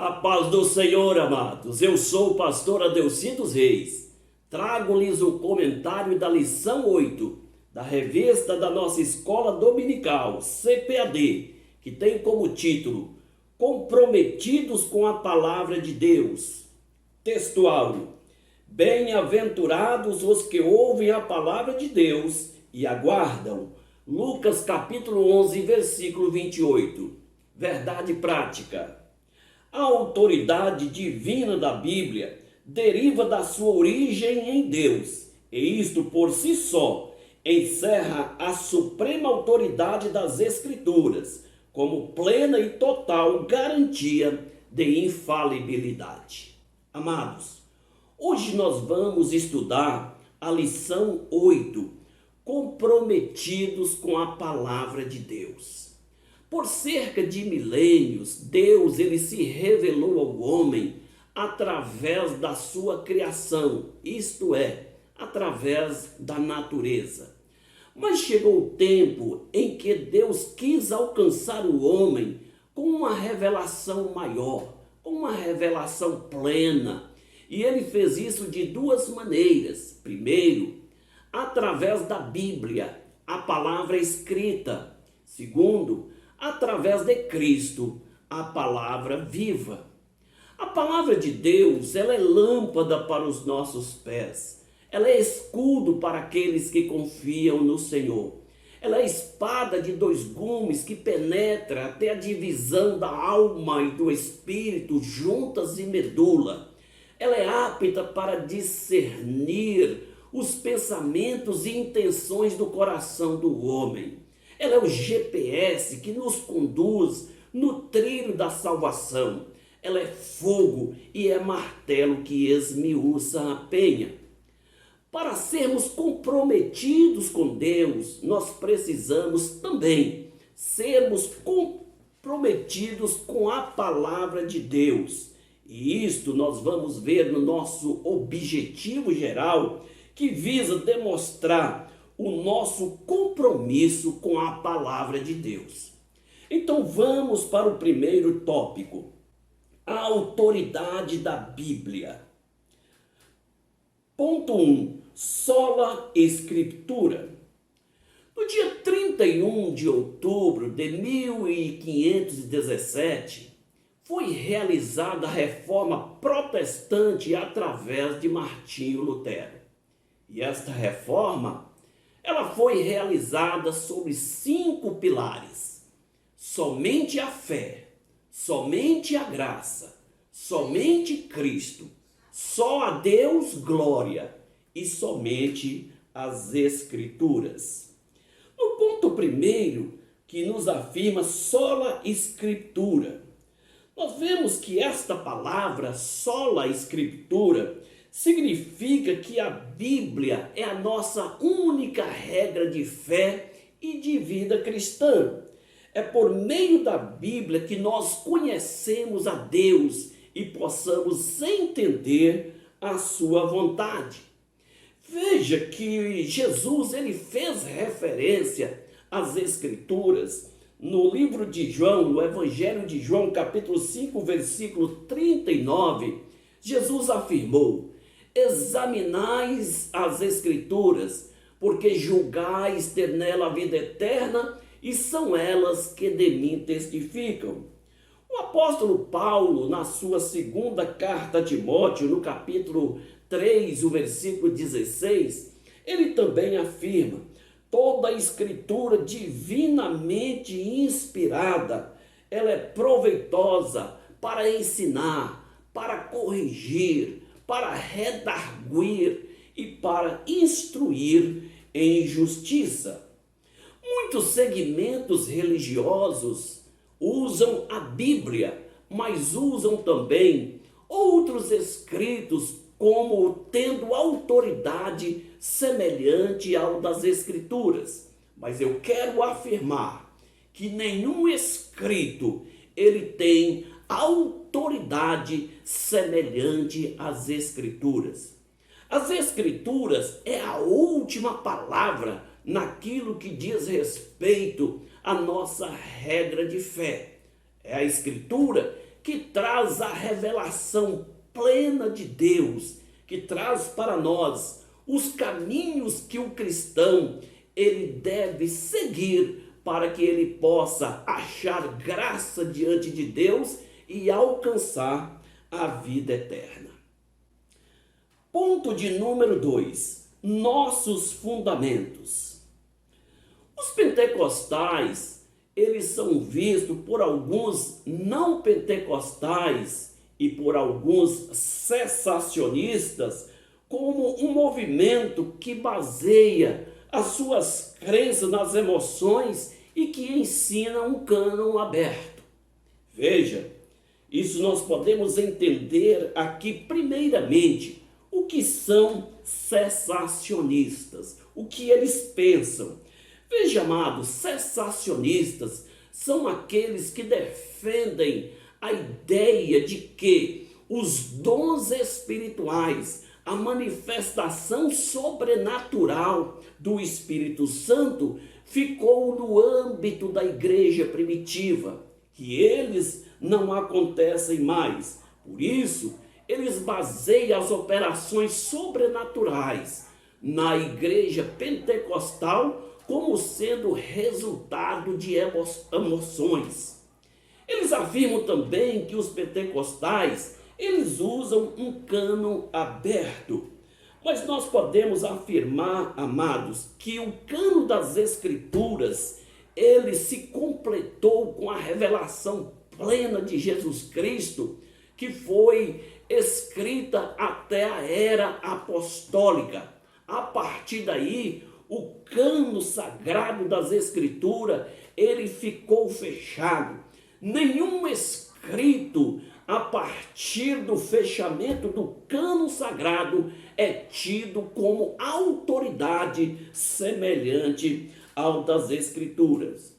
A paz do Senhor, amados. Eu sou o pastor Adelci dos Reis. Trago-lhes o comentário da lição 8 da revista da nossa escola dominical, CPAD, que tem como título Comprometidos com a Palavra de Deus. Textual: Bem-aventurados os que ouvem a palavra de Deus e aguardam. Lucas capítulo 11, versículo 28. Verdade prática. A autoridade divina da Bíblia deriva da sua origem em Deus, e isto por si só encerra a suprema autoridade das Escrituras, como plena e total garantia de infalibilidade. Amados, hoje nós vamos estudar a lição 8, comprometidos com a palavra de Deus. Por cerca de milênios, Deus ele se revelou ao homem através da sua criação, isto é, através da natureza. Mas chegou o tempo em que Deus quis alcançar o homem com uma revelação maior, com uma revelação plena. E ele fez isso de duas maneiras. Primeiro, através da Bíblia, a palavra escrita. Segundo, através de Cristo, a palavra viva. A palavra de Deus, ela é lâmpada para os nossos pés. Ela é escudo para aqueles que confiam no Senhor. Ela é espada de dois gumes que penetra até a divisão da alma e do espírito, juntas e medula. Ela é apta para discernir os pensamentos e intenções do coração do homem. Ela é o GPS que nos conduz no trilho da salvação. Ela é fogo e é martelo que esmiuça a penha. Para sermos comprometidos com Deus, nós precisamos também sermos comprometidos com a palavra de Deus. E isto nós vamos ver no nosso objetivo geral, que visa demonstrar o nosso compromisso com a palavra de Deus. Então vamos para o primeiro tópico, a autoridade da Bíblia. Ponto 1. Sola Escritura. No dia 31 de outubro de 1517, foi realizada a reforma protestante através de Martinho Lutero. E esta reforma ela foi realizada sobre 5 pilares: somente a fé, somente a graça, somente Cristo, só a Deus glória e somente as Escrituras. No ponto primeiro, que nos afirma sola Escritura, nós vemos que esta palavra, sola Escritura, significa que a Bíblia é a nossa única regra de fé e de vida cristã. É por meio da Bíblia que nós conhecemos a Deus e possamos entender a sua vontade. Veja que Jesus ele fez referência às Escrituras no livro de João, no Evangelho de João, capítulo 5, versículo 39. Jesus afirmou: examinais as Escrituras, porque julgais ter nela a vida eterna, e são elas que de mim testificam. O apóstolo Paulo, na sua segunda carta a Timóteo, no capítulo 3, o versículo 16, ele também afirma: toda a Escritura divinamente inspirada, ela é proveitosa para ensinar, para corrigir, para redarguir e para instruir em justiça. Muitos segmentos religiosos usam a Bíblia, mas usam também outros escritos como tendo autoridade semelhante ao das Escrituras. Mas eu quero afirmar que nenhum escrito ele tem autoridade semelhante às Escrituras. As Escrituras é a última palavra naquilo que diz respeito à nossa regra de fé. É a Escritura que traz a revelação plena de Deus, que traz para nós os caminhos que o cristão ele deve seguir para que ele possa achar graça diante de Deus e alcançar a vida eterna. Ponto de número 2, nossos fundamentos. Os pentecostais, eles são vistos por alguns não pentecostais e por alguns cessacionistas como um movimento que baseia as suas crenças nas emoções e que ensina um cânon aberto. Veja, isso nós podemos entender aqui primeiramente o que são cessacionistas, o que eles pensam. Veja, amados, cessacionistas são aqueles que defendem a ideia de que os dons espirituais, a manifestação sobrenatural do Espírito Santo ficou no âmbito da igreja primitiva, que eles não acontecem mais. Por isso, eles baseiam as operações sobrenaturais na igreja pentecostal como sendo resultado de emoções. Eles afirmam também que os pentecostais, eles usam um cânon aberto. Mas nós podemos afirmar, amados, que o cânon das Escrituras, ele se completou com a revelação plena de Jesus Cristo, que foi escrita até a era apostólica. A partir daí, o cânon sagrado das Escrituras, ele ficou fechado. Nenhum escrito a partir do fechamento do cânon sagrado é tido como autoridade semelhante ao das Escrituras.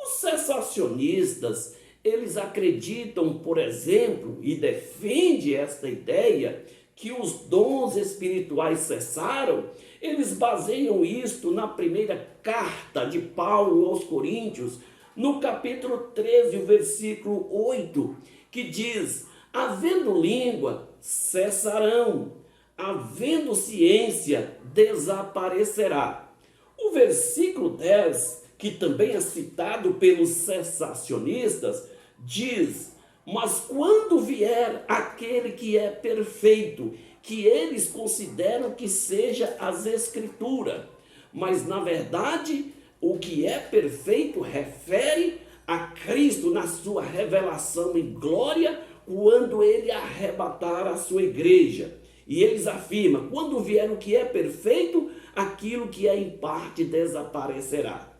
Os cessacionistas, eles acreditam, por exemplo, e defendem esta ideia, que os dons espirituais cessaram. Eles baseiam isto na primeira carta de Paulo aos Coríntios, no capítulo 13, o versículo 8, que diz: havendo língua, cessarão, havendo ciência, desaparecerá. O versículo 10, que também é citado pelos cessacionistas, diz: mas quando vier aquele que é perfeito, que eles consideram que seja as Escrituras, mas na verdade o que é perfeito refere a Cristo na sua revelação em glória, quando ele arrebatar a sua igreja. E eles afirmam: quando vier o que é perfeito, aquilo que é em parte desaparecerá.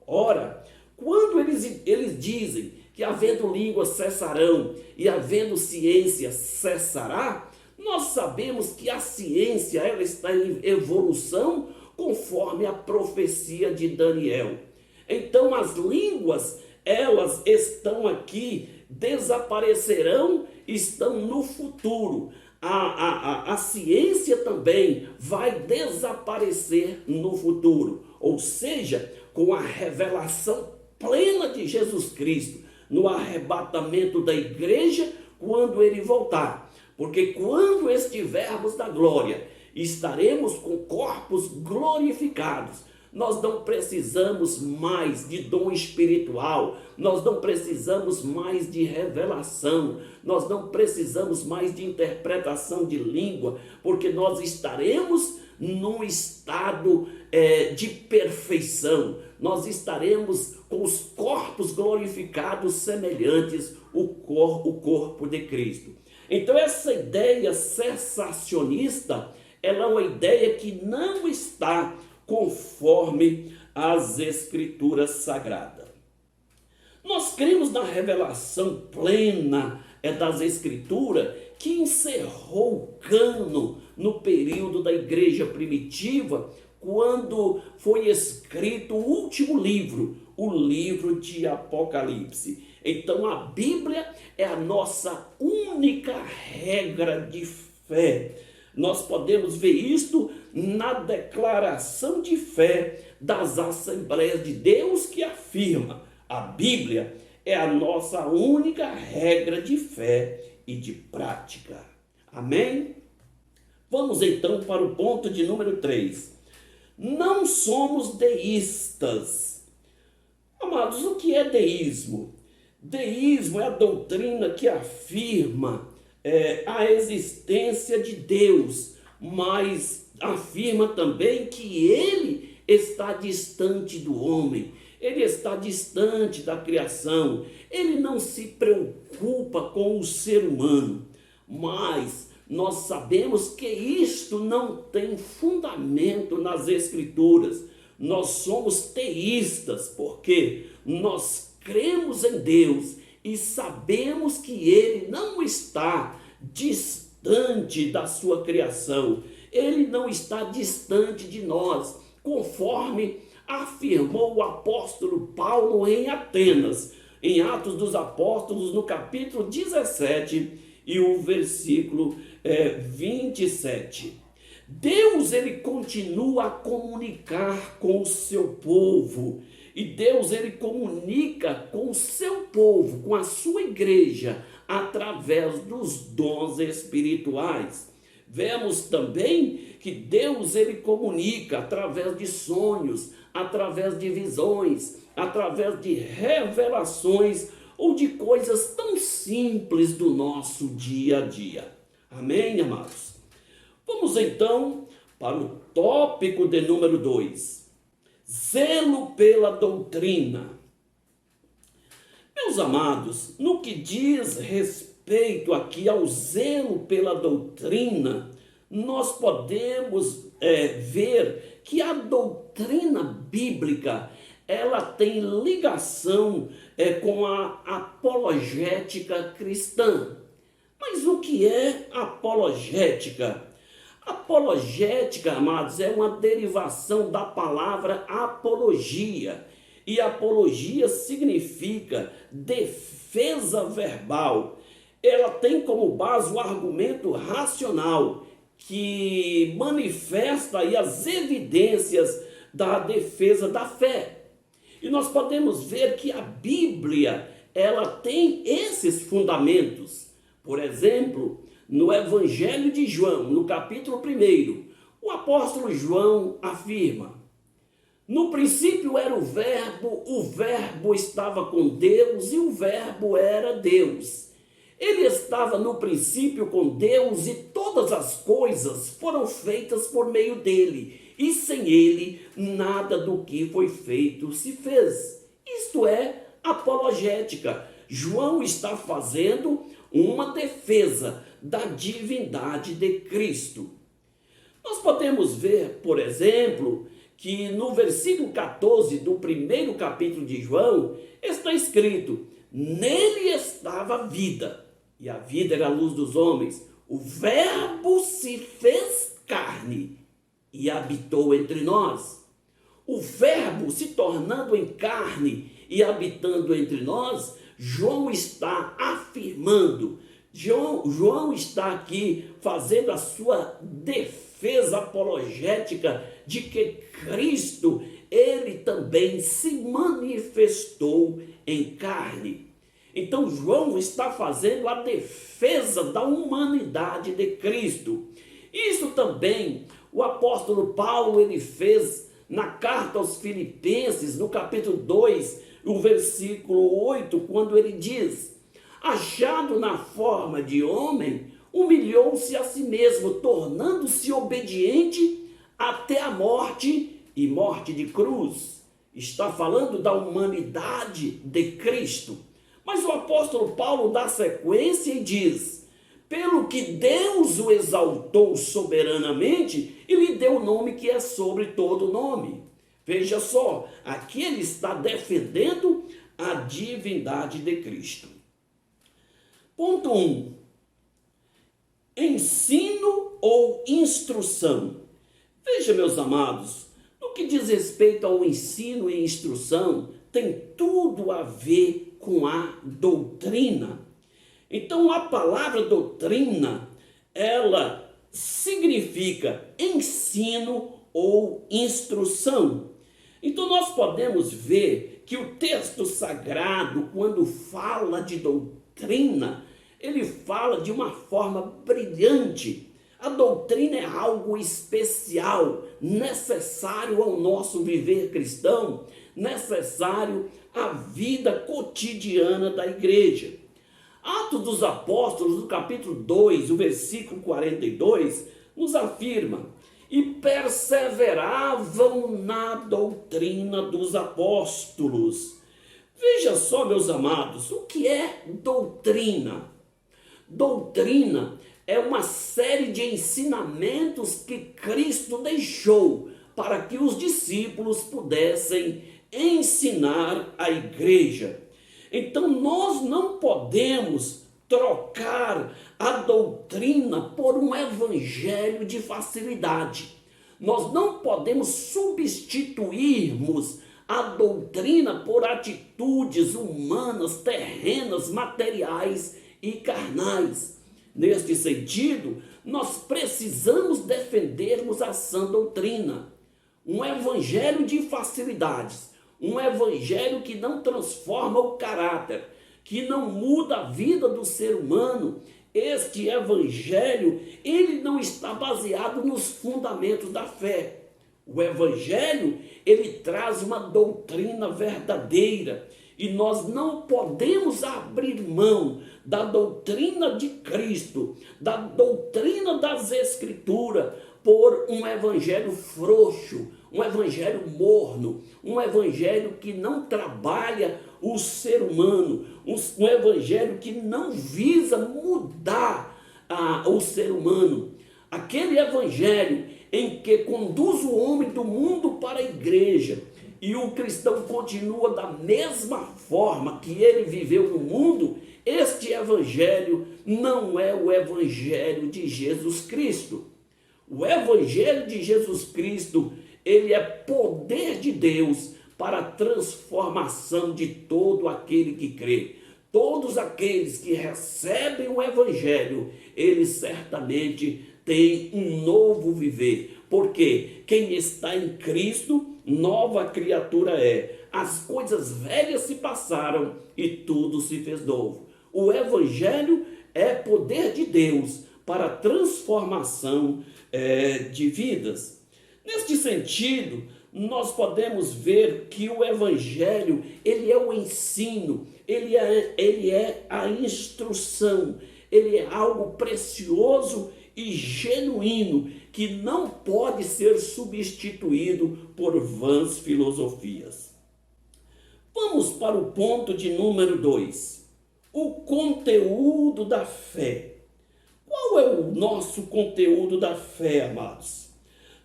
Ora, quando eles dizem que havendo língua cessarão e havendo ciência cessará, nós sabemos que a ciência ela está em evolução conforme a profecia de Daniel. Então as línguas, elas estão aqui, desaparecerão, estão no futuro. A ciência também vai desaparecer no futuro. Ou seja, com a revelação plena de Jesus Cristo, no arrebatamento da igreja, quando ele voltar. Porque quando estivermos na glória, estaremos com corpos glorificados. Nós não precisamos mais de dom espiritual, nós não precisamos mais de revelação, nós não precisamos mais de interpretação de língua, porque nós estaremos num estado de perfeição. Nós estaremos com os corpos glorificados semelhantes ao corpo de Cristo. Então essa ideia cessacionista, ela é uma ideia que não está conforme as Escrituras Sagradas. Nós cremos na revelação plena das Escrituras, que encerrou o cânon no período da igreja primitiva, quando foi escrito o último livro, o livro de Apocalipse. Então a Bíblia é a nossa única regra de fé. Nós podemos ver isto na declaração de fé das Assembleias de Deus, que afirma: a Bíblia é a nossa única regra de fé e de prática. Amém? Vamos então para o ponto de número 3. Não somos deístas. Amados, o que é deísmo? Deísmo é a doutrina que afirma a existência de Deus, mas afirma também que ele está distante do homem, ele está distante da criação, ele não se preocupa com o ser humano, mas nós sabemos que isto não tem fundamento nas Escrituras. Nós somos teístas porque nós cremos em Deus e sabemos que ele não está distante da sua criação, ele não está distante de nós, conforme afirmou o apóstolo Paulo em Atenas, em Atos dos Apóstolos, no capítulo 17 e o versículo 27. Deus, ele continua a comunicar com o seu povo, e Deus, ele comunica com o seu povo, com a sua igreja, através dos dons espirituais. Vemos também que Deus, ele comunica através de sonhos, através de visões, através de revelações ou de coisas tão simples do nosso dia a dia. Amém, amados? Vamos então para o tópico de número 2. Zelo pela doutrina. Meus amados, no que diz respeito aqui ao zelo pela doutrina, nós podemos ver que a doutrina bíblica, ela tem ligação com a apologética cristã. Mas o que é apologética? Apologética, amados, é uma derivação da palavra apologia. E apologia significa defesa verbal. Ela tem como base o argumento racional, que manifesta aí as evidências da defesa da fé. E nós podemos ver que a Bíblia, ela tem esses fundamentos. Por exemplo, no Evangelho de João, no capítulo 1, o apóstolo João afirma: no princípio era o verbo estava com Deus e o verbo era Deus. Ele estava no princípio com Deus e todas as coisas foram feitas por meio dele, e sem ele nada do que foi feito se fez. Isto é apologética. João está fazendo uma defesa da divindade de Cristo. Nós podemos ver, por exemplo, que no versículo 14 do 1º capítulo de João está escrito: nele estava a vida, e a vida era a luz dos homens. O verbo se fez carne e habitou entre nós. O verbo se tornando em carne e habitando entre nós, João está afirmando, João está aqui fazendo a sua defesa apologética de que Cristo, ele também se manifestou em carne. Então João está fazendo a defesa da humanidade de Cristo. Isso também o apóstolo Paulo ele fez na carta aos Filipenses, no capítulo 2, o versículo 8, quando ele diz: achado na forma de homem, humilhou-se a si mesmo, tornando-se obediente até a morte e morte de cruz. Está falando da humanidade de Cristo. Mas o apóstolo Paulo dá sequência e diz: pelo que Deus o exaltou soberanamente e lhe deu o nome que é sobre todo nome. Veja só, aqui ele está defendendo a divindade de Cristo. Ponto 1. Ensino ou instrução. Veja, meus amados, no que diz respeito ao ensino e instrução, tem tudo a ver com a doutrina. Então, a palavra doutrina, ela significa ensino ou instrução. Então nós podemos ver que o texto sagrado, quando fala de doutrina, ele fala de uma forma brilhante. A doutrina é algo especial, necessário ao nosso viver cristão, necessário à vida cotidiana da igreja. Atos dos Apóstolos, no capítulo 2, o versículo 42, nos afirma: e perseveravam na doutrina dos apóstolos. Veja só, meus amados, o que é doutrina? Doutrina é uma série de ensinamentos que Cristo deixou para que os discípulos pudessem ensinar a igreja. Então nós não podemos trocar a doutrina por um evangelho de facilidade. Nós não podemos substituirmos a doutrina por atitudes humanas, terrenas, materiais e carnais. Neste sentido, nós precisamos defendermos a sã doutrina, um evangelho de facilidades, um evangelho que não transforma o caráter, que não muda a vida do ser humano. Este evangelho, ele não está baseado nos fundamentos da fé. O evangelho, ele traz uma doutrina verdadeira, e nós não podemos abrir mão da doutrina de Cristo, da doutrina das Escrituras, por um evangelho frouxo, um evangelho morno, um evangelho que não trabalha o ser humano, um evangelho que não visa mudar o ser humano. Aquele evangelho em que conduz o homem do mundo para a igreja, e o cristão continua da mesma forma que ele viveu no mundo, este evangelho não é o evangelho de Jesus Cristo. O evangelho de Jesus Cristo, ele é poder de Deus para a transformação de todo aquele que crê. Todos aqueles que recebem o evangelho, eles certamente têm um novo viver. Porque quem está em Cristo, nova criatura é. As coisas velhas se passaram e tudo se fez novo. O evangelho é poder de Deus para a transformação de vidas. Neste sentido, nós podemos ver que o evangelho, ele é o ensino, ele é a instrução, ele é algo precioso e genuíno, que não pode ser substituído por vãs filosofias. Vamos para o ponto de número 2, o conteúdo da fé. Qual é o nosso conteúdo da fé, amados?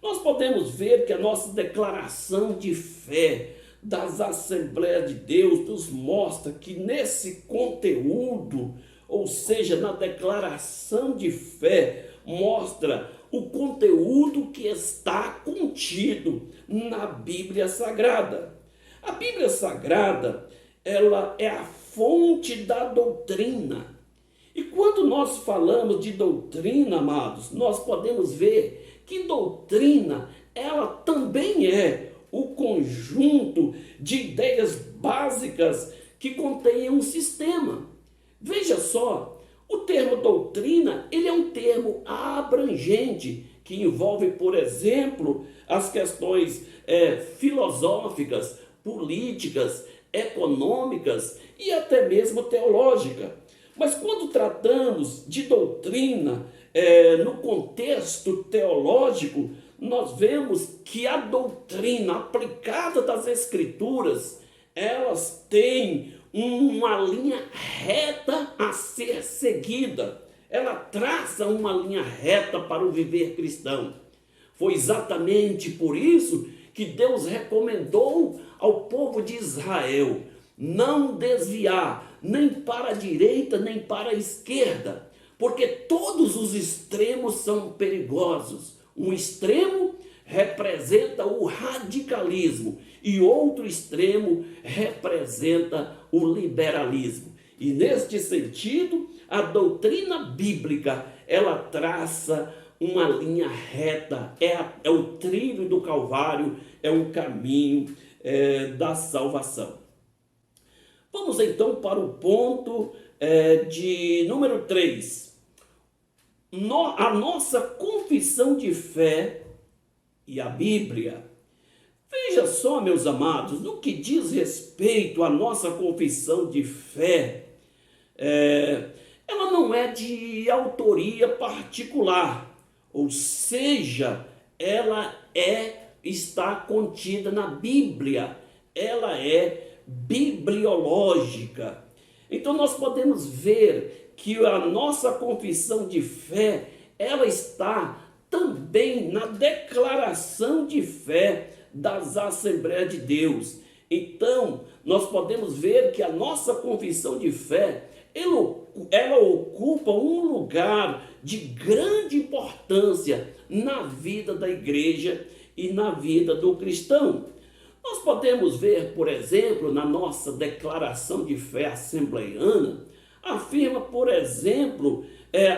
Nós podemos ver que a nossa declaração de fé das Assembleias de Deus nos mostra que nesse conteúdo, ou seja, na declaração de fé, mostra o conteúdo que está contido na Bíblia Sagrada. A Bíblia Sagrada, ela é a fonte da doutrina. E quando nós falamos de doutrina, amados, nós podemos ver que doutrina, ela também é o conjunto de ideias básicas que contém um sistema. Veja só, o termo doutrina, ele é um termo abrangente, que envolve, por exemplo, as questões filosóficas, políticas, econômicas e até mesmo teológica. Mas quando tratamos de doutrina no contexto teológico, nós vemos que a doutrina aplicada das Escrituras, elas têm uma linha reta a ser seguida. Ela traça uma linha reta para o viver cristão. Foi exatamente por isso que Deus recomendou ao povo de Israel não desviar nem para a direita nem para a esquerda, porque todos os extremos são perigosos. Um extremo representa o radicalismo e outro extremo representa o liberalismo. E neste sentido, a doutrina bíblica, ela traça uma linha reta, é o trilho do Calvário, é o caminho da salvação. Vamos então para o ponto de número 3. A nossa confissão de fé e a Bíblia. Veja só, meus amados, no que diz respeito à nossa confissão de fé, ela não é de autoria particular, ou seja, ela está contida na Bíblia, ela é bibliológica. Então nós podemos ver que a nossa confissão de fé, ela está também na declaração de fé das Assembleias de Deus. Então nós podemos ver que a nossa confissão de fé, ela ocupa um lugar de grande importância na vida da igreja e na vida do cristão. Nós podemos ver, por exemplo, na nossa declaração de fé assembleiana, afirma, por exemplo,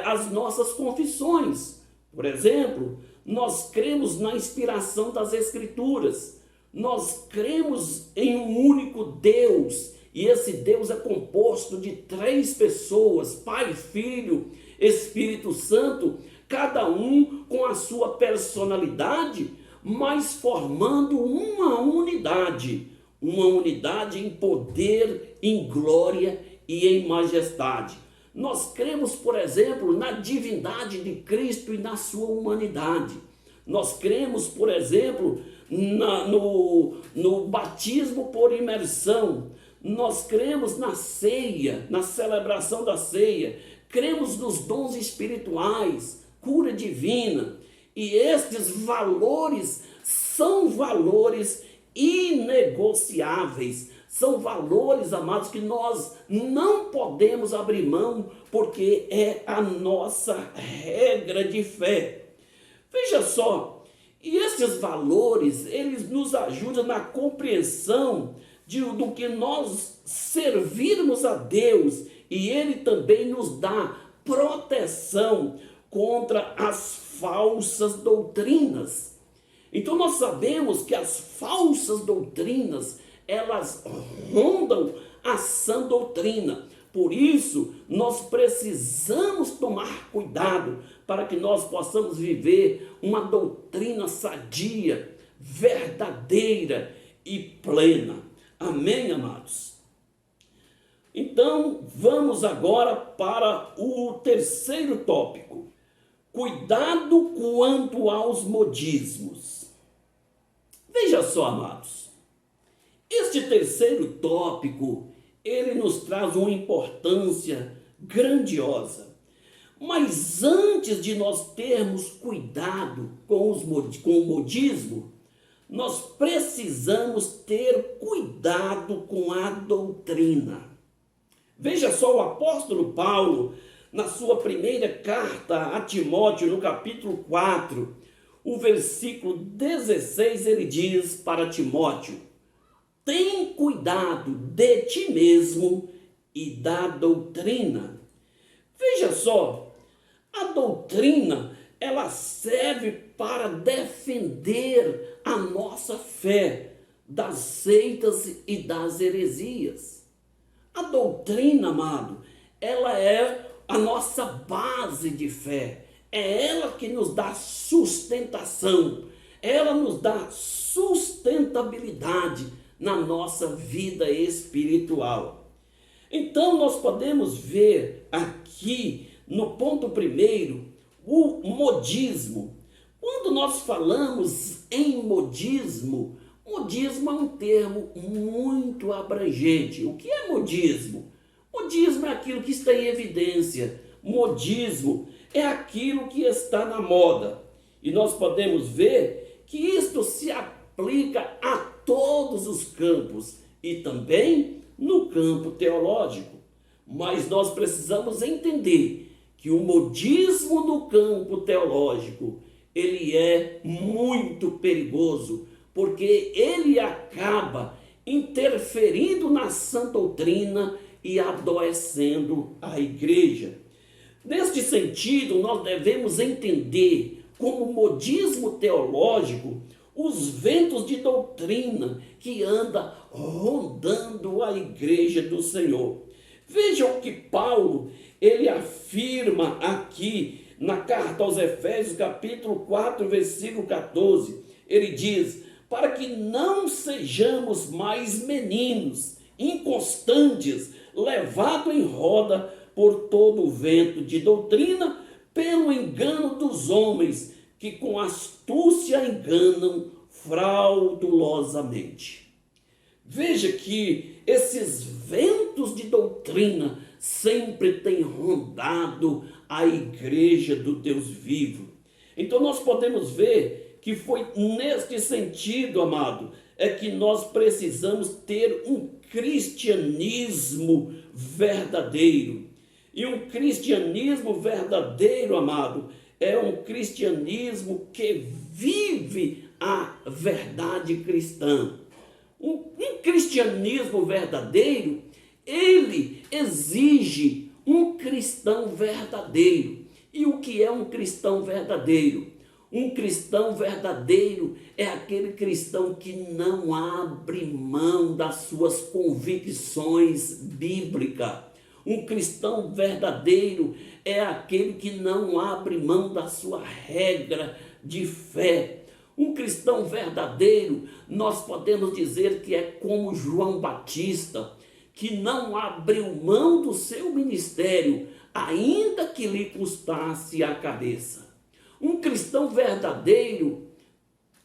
as nossas confissões. Por exemplo, nós cremos na inspiração das Escrituras, nós cremos em um único Deus, e esse Deus é composto de 3 pessoas, Pai, Filho, Espírito Santo, cada um com a sua personalidade, mas formando uma unidade em poder, em glória e em majestade. Nós cremos, por exemplo, na divindade de Cristo e na sua humanidade. Nós cremos, por exemplo, no batismo por imersão. Nós cremos na ceia, na celebração da ceia. Cremos nos dons espirituais, cura divina. E estes valores são valores inegociáveis. São valores, amados, que nós não podemos abrir mão, porque é a nossa regra de fé. Veja só, e esses valores, eles nos ajudam na compreensão do que nós servirmos a Deus, e Ele também nos dá proteção contra as falsas doutrinas. Então nós sabemos que as falsas doutrinas, elas rondam a sã doutrina. Por isso, nós precisamos tomar cuidado para que nós possamos viver uma doutrina sadia, verdadeira e plena. Amém, amados? Então, vamos agora para o terceiro tópico. Cuidado quanto aos modismos. Veja só, amados. Este terceiro tópico, ele nos traz uma importância grandiosa. Mas antes de nós termos cuidado com o modismo, nós precisamos ter cuidado com a doutrina. Veja só, o apóstolo Paulo, na sua primeira carta a Timóteo, no capítulo 4, o versículo 16, ele diz para Timóteo: tem cuidado de ti mesmo e da doutrina. Veja só, a doutrina, ela serve para defender a nossa fé das seitas e das heresias. A doutrina, amado, ela é a nossa base de fé. É ela que nos dá sustentação. Ela nos dá sustentabilidade na nossa vida espiritual. Então nós podemos ver aqui no ponto primeiro o modismo. Quando nós falamos em modismo, modismo é um termo muito abrangente. O que é modismo? Modismo é aquilo que está em evidência. Modismo é aquilo que está na moda. E nós podemos ver que isto se aplica a todos os campos e também no campo teológico. Mas nós precisamos entender que o modismo no campo teológico, ele é muito perigoso, porque ele acaba interferindo na sã doutrina e adoecendo a igreja. Neste sentido, nós devemos entender como modismo teológico os ventos de doutrina que anda rondando a igreja do Senhor. Vejam o que Paulo, ele afirma aqui na carta aos Efésios, capítulo 4, versículo 14. Ele diz: para que não sejamos mais meninos, inconstantes, levados em roda por todo o vento de doutrina, pelo engano dos homens, que com astúcia enganam fraudulosamente. Veja que esses ventos de doutrina sempre têm rondado a igreja do Deus vivo. Então nós podemos ver que foi neste sentido, amado, é que nós precisamos ter um cristianismo verdadeiro. E um cristianismo verdadeiro, amado, é um cristianismo que vive a verdade cristã. Um cristianismo verdadeiro, ele exige um cristão verdadeiro. E o que é um cristão verdadeiro? Um cristão verdadeiro é aquele cristão que não abre mão das suas convicções bíblicas. Um cristão verdadeiro é aquele que não abre mão da sua regra de fé. Um cristão verdadeiro, nós podemos dizer que é como João Batista, que não abriu mão do seu ministério, ainda que lhe custasse a cabeça. Um cristão verdadeiro,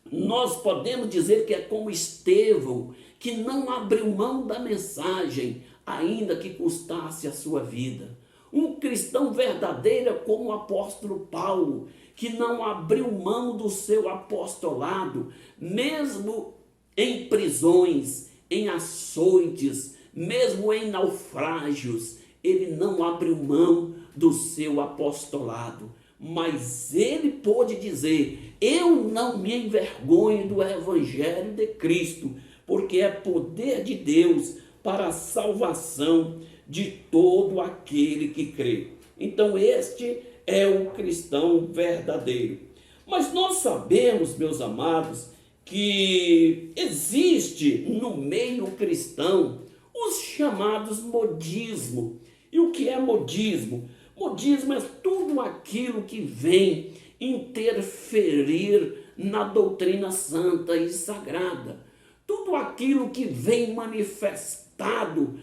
nós podemos dizer que é como Estevão, que não abriu mão da mensagem, ainda que custasse a sua vida. Um cristão verdadeiro é como o apóstolo Paulo, que não abriu mão do seu apostolado, mesmo em prisões, em açoites, mesmo em naufrágios, ele não abriu mão do seu apostolado. Mas ele pôde dizer: eu não me envergonho do evangelho de Cristo, porque é poder de Deus para a salvação de todo aquele que crê. Então este é o cristão verdadeiro. Mas nós sabemos, meus amados, que existe no meio cristão os chamados modismo. E o que é modismo? Modismo é tudo aquilo que vem interferir na doutrina santa e sagrada. Tudo aquilo que vem manifestado,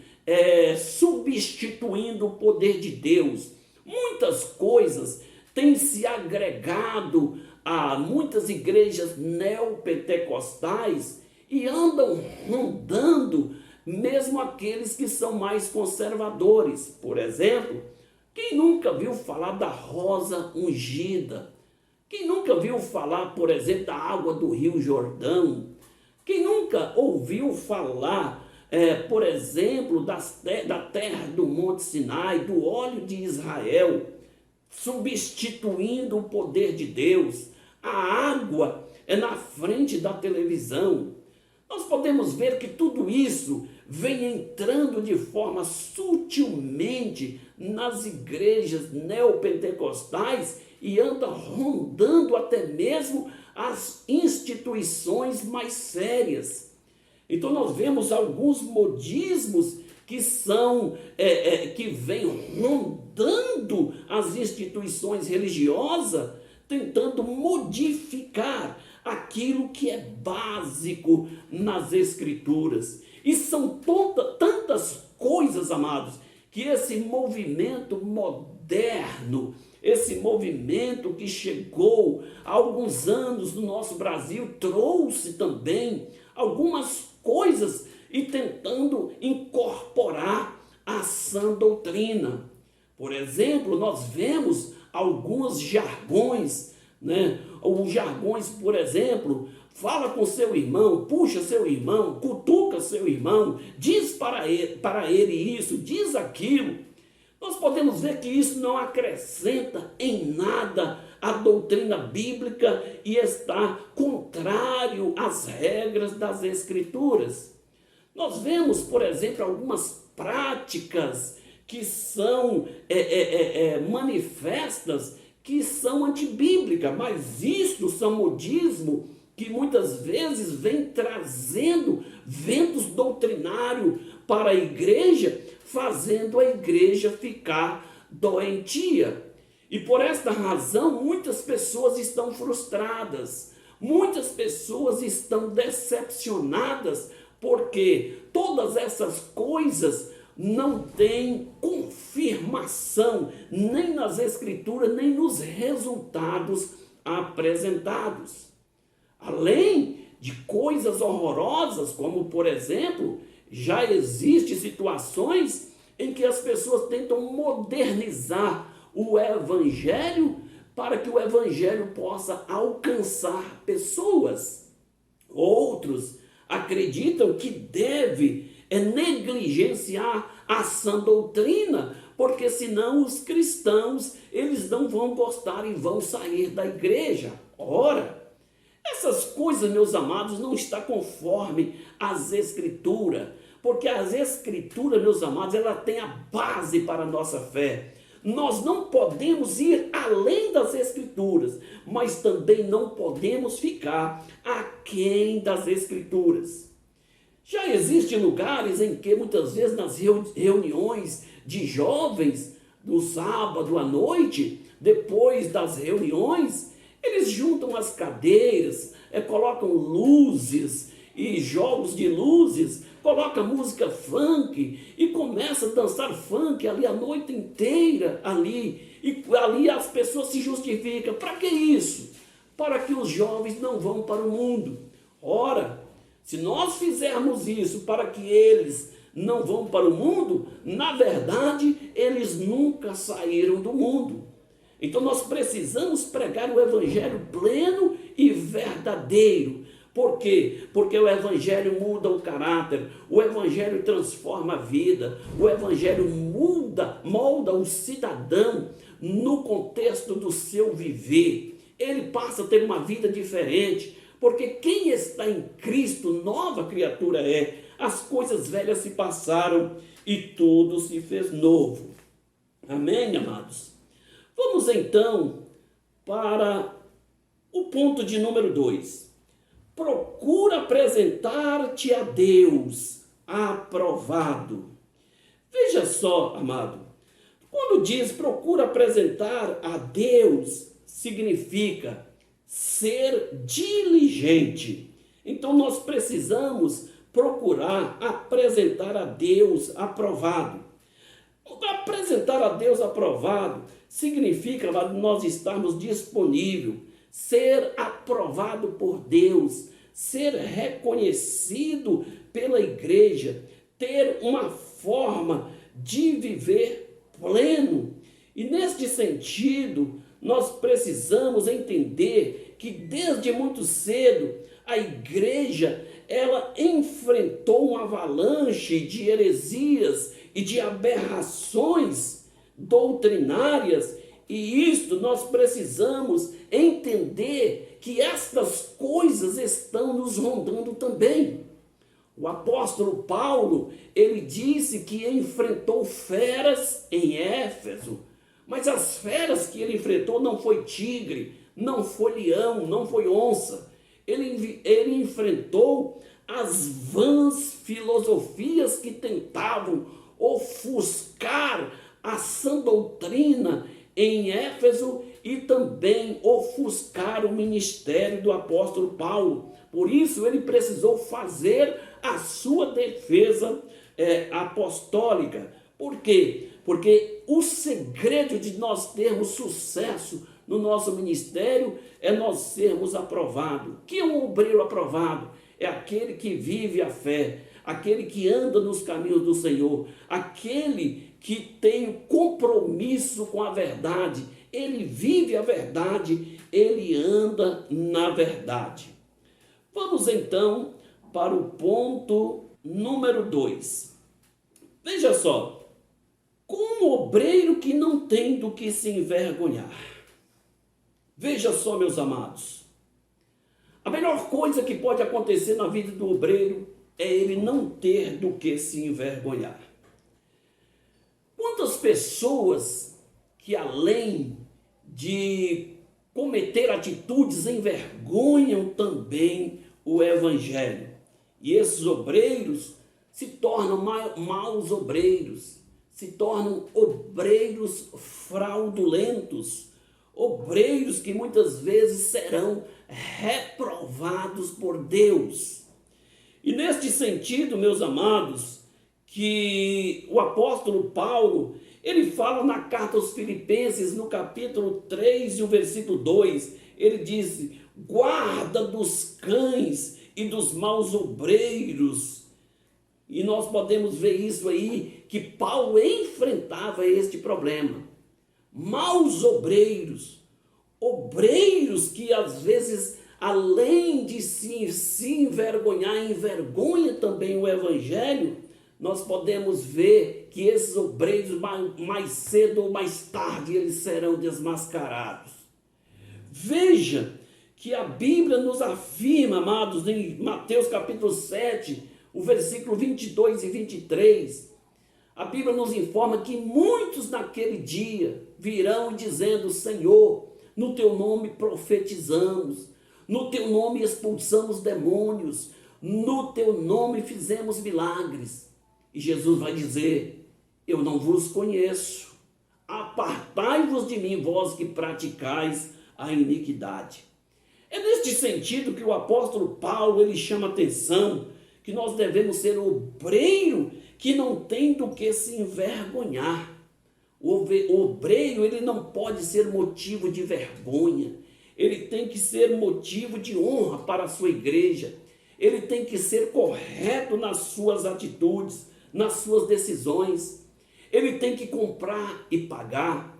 substituindo o poder de Deus. Muitas coisas têm se agregado a muitas igrejas neopentecostais e andam rondando mesmo aqueles que são mais conservadores. Por exemplo, quem nunca viu falar da rosa ungida? Quem nunca viu falar, por exemplo, da água do Rio Jordão? Quem nunca ouviu falar, por exemplo, da terra do Monte Sinai, do óleo de Israel, substituindo o poder de Deus? A água é na frente da televisão. Nós podemos ver que tudo isso vem entrando de forma sutilmente nas igrejas neopentecostais e anda rondando até mesmo as instituições mais sérias. Então nós vemos alguns modismos que são que vêm rondando as instituições religiosas, tentando modificar aquilo que é básico nas Escrituras. E são tantas coisas, amados, que esse movimento moderno, esse movimento que chegou há alguns anos no nosso Brasil, trouxe também algumas coisas e tentando incorporar a sã doutrina. Por exemplo, nós vemos alguns jargões, os jargões, por exemplo, fala com seu irmão, puxa seu irmão, cutuca seu irmão, diz para ele isso, diz aquilo. Nós podemos ver que isso não acrescenta em nada a doutrina bíblica e está contrário às regras das Escrituras. Nós vemos, por exemplo, algumas práticas que são manifestas, que são antibíblicas, mas isso são modismo que muitas vezes vem trazendo ventos doutrinários para a igreja, fazendo a igreja ficar doentia. E por esta razão, muitas pessoas estão frustradas, muitas pessoas estão decepcionadas, porque todas essas coisas não têm confirmação nem nas escrituras, nem nos resultados apresentados. Além de coisas horrorosas, como por exemplo, já existem situações em que as pessoas tentam modernizar o evangelho para que o evangelho possa alcançar pessoas. Outros acreditam que deve negligenciar a sã doutrina, porque senão os cristãos eles não vão gostar e vão sair da igreja. Ora, essas coisas, meus amados, não está conforme as escrituras, porque as escrituras, meus amados, ela tem a base para a nossa fé. Nós não podemos ir além das escrituras, mas também não podemos ficar aquém das escrituras. Já existem lugares em que muitas vezes nas reuniões de jovens, no sábado à noite, depois das reuniões, eles juntam as cadeiras, colocam luzes e jogos de luzes, colocam música funk e começa a dançar funk ali a noite inteira ali. E ali as pessoas se justificam. Para que isso? Para que os jovens não vão para o mundo. Ora, se nós fizermos isso para que eles não vão para o mundo, na verdade, eles nunca saíram do mundo. Então nós precisamos pregar o evangelho pleno e verdadeiro. Por quê? Porque o evangelho muda o caráter, o evangelho transforma a vida, o evangelho molda o cidadão no contexto do seu viver. Ele passa a ter uma vida diferente, porque quem está em Cristo, nova criatura é. As coisas velhas se passaram e tudo se fez novo. Amém, amados? Vamos então para o ponto de número 2. Procura apresentar-te a Deus aprovado. Veja só, amado, quando diz procura apresentar a Deus, significa ser diligente. Então nós precisamos procurar apresentar a Deus aprovado. Apresentar a Deus aprovado significa nós estarmos disponíveis, ser aprovado por Deus, ser reconhecido pela igreja, ter uma forma de viver pleno. E neste sentido, nós precisamos entender que desde muito cedo a igreja ela enfrentou uma avalanche de heresias e de aberrações doutrinárias, e isto nós precisamos entender que estas coisas estão nos rondando também. O apóstolo Paulo, ele disse que enfrentou feras em Éfeso, mas as feras que ele enfrentou não foi tigre, não foi leão, não foi onça. Ele enfrentou as vãs filosofias que tentavam ofuscar a sã doutrina em Éfeso e também ofuscar o ministério do apóstolo Paulo. Por isso ele precisou fazer a sua defesa apostólica. Por quê? Porque o segredo de nós termos sucesso no nosso ministério é nós sermos aprovados. Que é um obreiro aprovado? É aquele que vive a fé, aquele que anda nos caminhos do Senhor, aquele que tem compromisso com a verdade. Ele vive a verdade, ele anda na verdade. Vamos então para o ponto número 2. Veja só, como obreiro que não tem do que se envergonhar. Veja só, meus amados, a melhor coisa que pode acontecer na vida do obreiro é ele não ter do que se envergonhar. Quantas pessoas que além de cometer atitudes envergonham também o evangelho. E esses obreiros se tornam maus obreiros, se tornam obreiros fraudulentos, obreiros que muitas vezes serão reprovados por Deus. E neste sentido, meus amados, que o apóstolo Paulo, ele fala na carta aos Filipenses, no capítulo 3 e o versículo 2, ele diz: guarda dos cães e dos maus obreiros. E nós podemos ver isso aí, que Paulo enfrentava este problema. Maus obreiros, obreiros que às vezes, além de se envergonhar, envergonha também o evangelho. Nós podemos ver que esses obreiros, mais cedo ou mais tarde, eles serão desmascarados. Veja que a Bíblia nos afirma, amados, em Mateus capítulo 7, o versículo 22 e 23, a Bíblia nos informa que muitos naquele dia virão dizendo: Senhor, no teu nome profetizamos, no teu nome expulsamos demônios, no teu nome fizemos milagres. E Jesus vai dizer: eu não vos conheço, apartai-vos de mim, vós que praticais a iniquidade. É neste sentido que o apóstolo Paulo, ele chama atenção que nós devemos ser obreiro que não tem do que se envergonhar. O obreiro, ele não pode ser motivo de vergonha, ele tem que ser motivo de honra para a sua igreja, ele tem que ser correto nas suas atitudes, nas suas decisões, ele tem que comprar e pagar,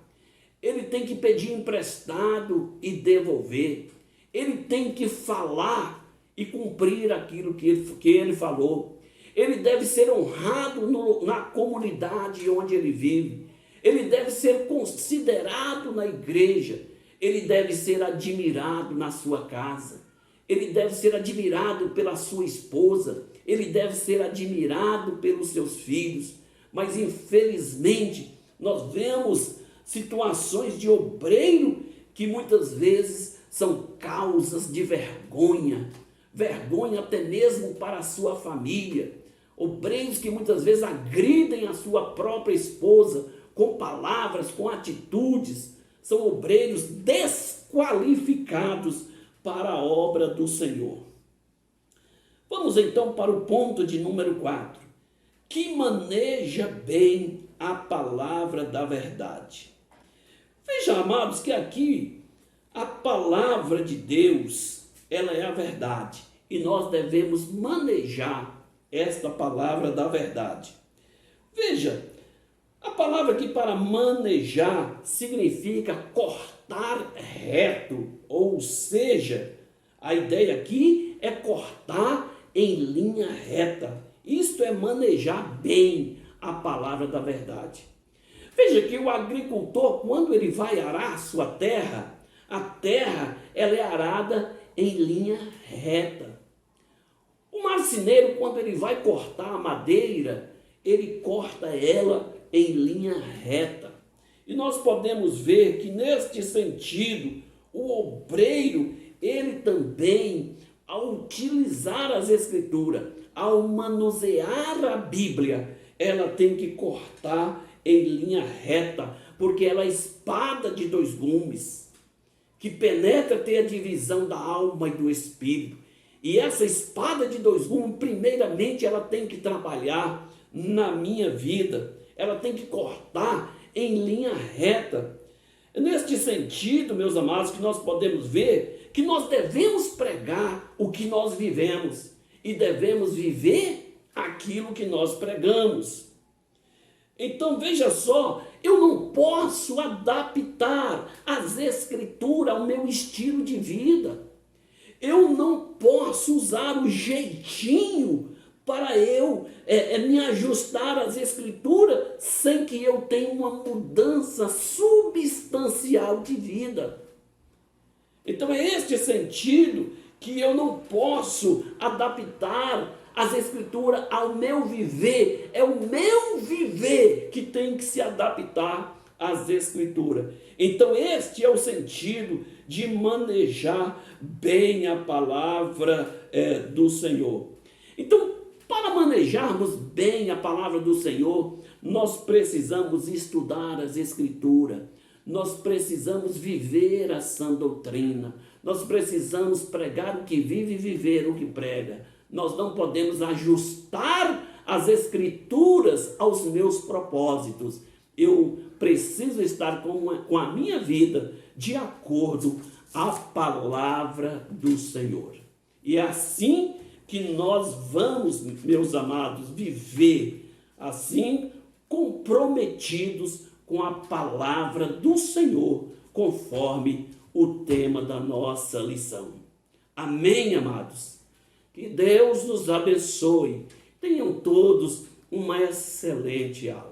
ele tem que pedir emprestado e devolver, ele tem que falar e cumprir aquilo que ele falou, ele deve ser honrado na comunidade onde ele vive, ele deve ser considerado na igreja, ele deve ser admirado na sua casa, ele deve ser admirado pela sua esposa, ele deve ser admirado pelos seus filhos. Mas infelizmente nós vemos situações de obreiro que muitas vezes são causas de vergonha, vergonha até mesmo para a sua família, obreiros que muitas vezes agridem a sua própria esposa com palavras, com atitudes, são obreiros desqualificados para a obra do Senhor. Vamos então para o ponto de número 4, que maneja bem a palavra da verdade. Veja, amados, que aqui a palavra de Deus, ela é a verdade, e nós devemos manejar esta palavra da verdade. Veja, a palavra aqui para manejar significa cortar reto, ou seja, a ideia aqui é cortar em linha reta. Isto é manejar bem a palavra da verdade. Veja que o agricultor, quando ele vai arar sua terra, a terra ela é arada em linha reta. O marceneiro, quando ele vai cortar a madeira, ele corta ela em linha reta. E nós podemos ver que neste sentido, o obreiro, ele também, ao utilizar as escrituras, ao manusear a Bíblia, ela tem que cortar em linha reta, porque ela é espada de dois gumes, que penetra até a divisão da alma e do espírito. E essa espada de dois gumes, primeiramente, ela tem que trabalhar na minha vida, ela tem que cortar em linha reta. Neste sentido, meus amados, que nós podemos ver que nós devemos pregar o que nós vivemos e devemos viver aquilo que nós pregamos. Então veja só, eu não posso adaptar as escrituras ao meu estilo de vida. Eu não posso usar o jeitinho para eu me ajustar às escrituras sem que eu tenha uma mudança substancial de vida. Então é este sentido que eu não posso adaptar as escrituras ao meu viver. É o meu viver que tem que se adaptar as Escrituras. Então, este é o sentido de manejar bem a palavra do Senhor. Então, para manejarmos bem a palavra do Senhor, nós precisamos estudar as Escrituras, nós precisamos viver a sã doutrina, nós precisamos pregar o que vive e viver o que prega. Nós não podemos ajustar as Escrituras aos meus propósitos. Eu preciso estar com a minha vida de acordo à palavra do Senhor. E é assim que nós vamos, meus amados, viver assim, comprometidos com a palavra do Senhor, conforme o tema da nossa lição. Amém, amados? Que Deus nos abençoe. Tenham todos uma excelente aula.